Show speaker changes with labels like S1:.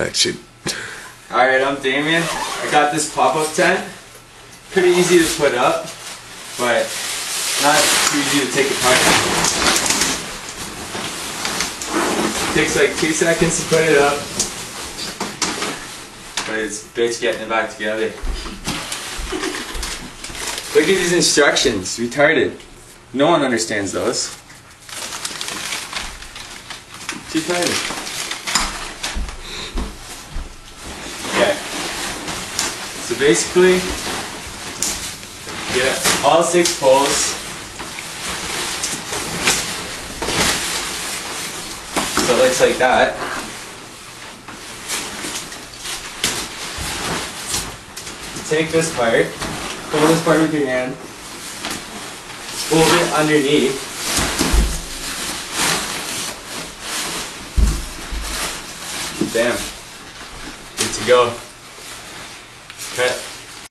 S1: Action.
S2: Alright, I'm Damien. I got this pop-up tent. Pretty easy to put up, but not too easy to take apart. Takes like 2 seconds to put it up, but it's a bitch getting it back together. Look at these instructions, retarded. No one understands those. Retarded. Okay. So basically, get all 6 poles. So it looks like that. Take this part, pull this part with your hand, fold it underneath. Bam. Good to go.